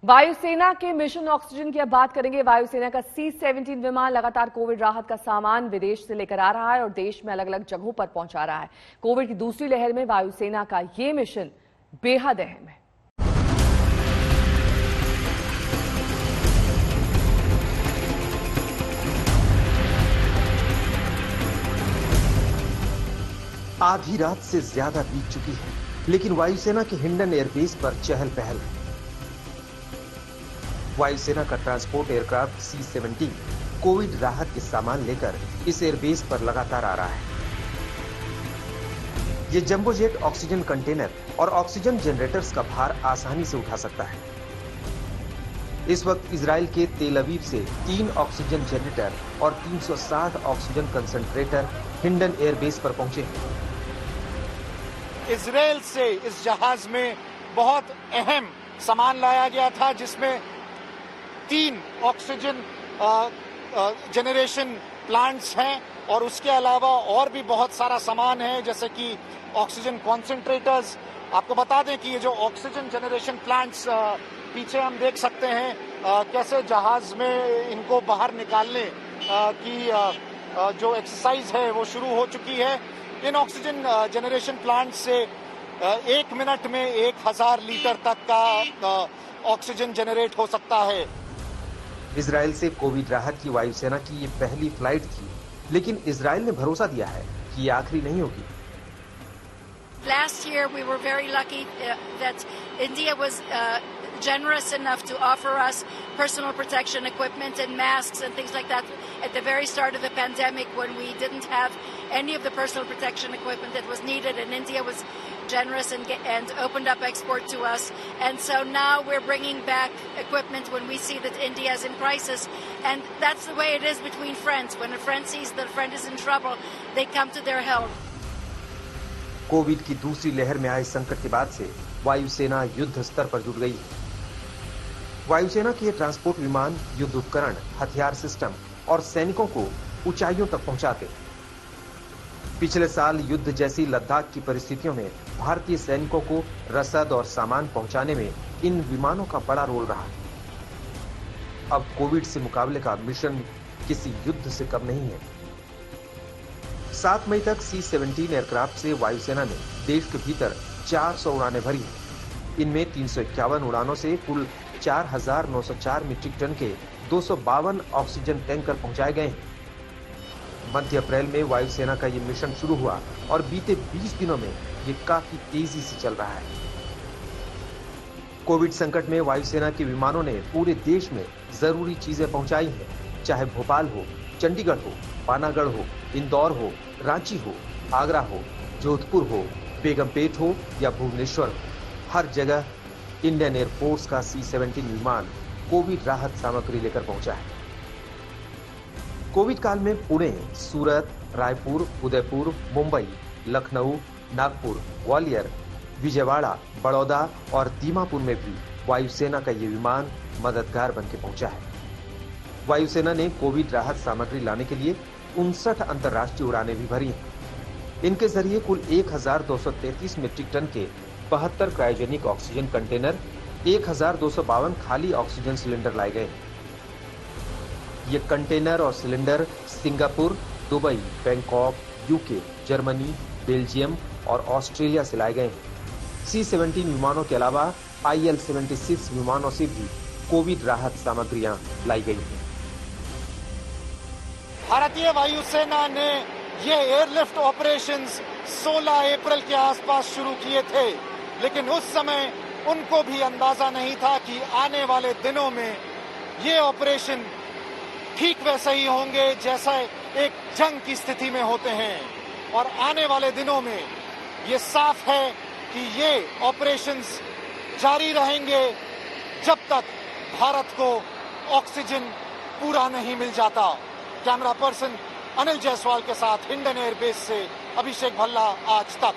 वायुसेना के mission oxygen की अब बात करेंगे। वायुसेना का C-17 विमान लगातार कोविड राहत का सामान विदेश से लेकर आ रहा है और देश में अलग अलग जगहों पर पहुंचा रहा है। कोविड की दूसरी लहर में वायुसेना का ये मिशन बेहद अहम है। आधी रात से ज्यादा बीत चुकी है, लेकिन वायुसेना के हिंडन एयरबेस पर चहल पहल है। वायुसेना का ट्रांसपोर्ट एयरक्राफ्ट C-17 कोविड राहत के सामान लेकर इस एयरबेस पर लगातार आ रहा है। ये जंबो जेट ऑक्सीजन कंटेनर और ऑक्सीजन जनरेटर्स का भार आसानी से उठा सकता है। इस वक्त इजराइल के तेल अवीव से 3 ऑक्सीजन जनरेटर और 360 ऑक्सीजन कंसंट्रेटर हिंडन एयरबेस पर पहुंचे हैं। इजराइल से इस जहाज में बहुत अहम सामान लाया गया था, जिसमें 3 ऑक्सीजन जनरेशन प्लांट्स हैं और उसके अलावा और भी बहुत सारा सामान है, जैसे कि ऑक्सीजन कॉन्सेंट्रेटर्स। आपको बता दें कि ये जो ऑक्सीजन जनरेशन प्लांट्स पीछे हम देख सकते हैं कैसे जहाज में इनको बाहर निकालने की जो एक्सरसाइज है वो शुरू हो चुकी है। इन ऑक्सीजन जनरेशन प्लांट से 1 मिनट में 1000 लीटर तक का ऑक्सीजन जनरेट हो सकता है। इजराइल से कोविड राहत की वायुसेना की ये पहली फ्लाइट थी, लेकिन इजराइल ने भरोसा दिया है कि ये आखिरी नहीं होगी। Last year we were very lucky that India was generous enough to offer us personal protection equipment and masks and things like that at the very start of the pandemic, when we didn't have any of the personal protection equipment that was needed, and India was generous and opened up export to us. And so now we're bringing back equipment when we see that India is in crisis, and that's the way it is between friends. When a friend sees that a friend is in trouble, they come to their help. Covid की दूसरी लहर में आए संकट के बाद से वायुसेना युद्ध स्तर पर जुट गई है। वायुसेना के ये ट्रांसपोर्ट विमान युद्ध उपकरण, हथियार सिस्टम और सैनिकों को ऊंचाइयों तक पहुंचाते। पिछले साल युद्ध जैसी लद्दाख की परिस्थितियों में भारतीय सैनिकों को रसद और सामान पहुंचाने में इन विमानों का बड़ा रोल रहा। अब कोविड से मुकाबले का मिशन किसी युद्ध से कम नहीं है। 7 मई तक C-17 एयरक्राफ्ट से वायुसेना ने देश के भीतर 400 उड़ानें भरी हैं। इनमें 351 उड़ानों से कुल 4904 मीट्रिक टन के 252 ऑक्सीजन टैंकर पहुंचाए गए हैं। मध्य अप्रैल में वायुसेना का ये मिशन शुरू हुआ और बीते 20 दिनों में ये काफी तेजी से चल रहा है। कोविड संकट में वायुसेना के विमानों ने पूरे देश में जरूरी चीजें पहुंचाई हैं, चाहे भोपाल हो, चंडीगढ़ हो, पानागढ़ हो, इंदौर हो, रांची हो, आगरा हो, जोधपुर हो, बेगमपेट हो या भुवनेश्वर हो, हर जगह इंडियन एयरफोर्स का C-17 विमान कोविड राहत सामग्री लेकर पहुंचा है। कोविड काल में पुणे, सूरत, रायपुर, उदयपुर, मुंबई, लखनऊ, नागपुर, ग्वालियर, विजयवाड़ा, बड़ौदा और दीमापुर में भी वायुसेना का ये विमान मददगार बनकर पहुंचा है। वायुसेना ने कोविड राहत सामग्री लाने के लिए 59 अंतर्राष्ट्रीय उड़ानें भी भरी हैं। इनके जरिए कुल 1233 मीट्रिक टन के 72 क्रायोजेनिक ऑक्सीजन कंटेनर, 1252 खाली ऑक्सीजन सिलेंडर लाए गए। ये कंटेनर और cylinder Singapore, Dubai, Bangkok, UK, Germany, Belgium और ऑस्ट्रेलिया से लाए गए। C-17 विमानों के अलावा IL-76 विमानों से भी कोविड राहत सामग्रियां लाई गई हैं। भारतीय वायुसेना ने ये एयरलिफ्ट ऑपरेशंस 16 अप्रैल के आसपास शुरू किए थे, लेकिन उस समय उनको भी अंदाजा नहीं था कि आने वाले दिनों में ये ऑपरेशन ठीक वैसे ही होंगे जैसा एक जंग की स्थिति में होते हैं। और आने वाले दिनों में ये साफ है कि ये ऑपरेशंस जारी रहेंगे जब तक भारत को ऑक्सीजन पूरा नहीं मिल जाता। कैमरा पर्सन अनिल जायसवाल के साथ हिंडन एयरबेस से अभिषेक भल्ला, आज तक।